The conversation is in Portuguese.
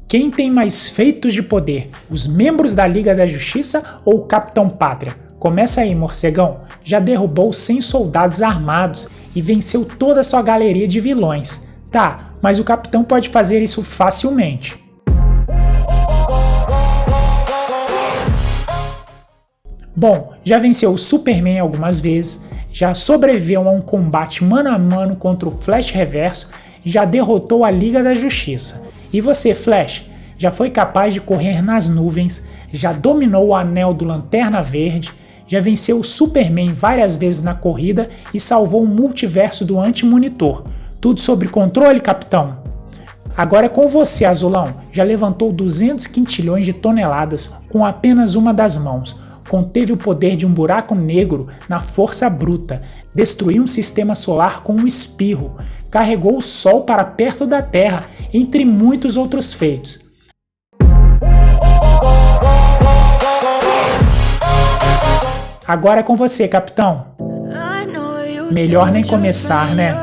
Quem tem mais feitos de poder, os membros da Liga da Justiça ou o Capitão Pátria? Começa aí, morcegão. Já derrubou 100 soldados armados e venceu toda a sua galeria de vilões. Tá, mas o Capitão pode fazer isso facilmente. Bom, já venceu o Superman algumas vezes, já sobreviveu a um combate mano a mano contra o Flash Reverso, já derrotou a Liga da Justiça. E você, Flash, já foi capaz de correr nas nuvens, já dominou o anel do Lanterna Verde, já venceu o Superman várias vezes na corrida e salvou o multiverso do Anti-Monitor. Tudo sob controle, capitão? Agora é com você, Azulão. Já levantou 200 quintilhões de toneladas com apenas uma das mãos. Conteve o poder de um buraco negro na força bruta, destruiu um sistema solar com um espirro, carregou o Sol para perto da Terra, entre muitos outros feitos. Agora é com você, capitão. Melhor nem começar, né?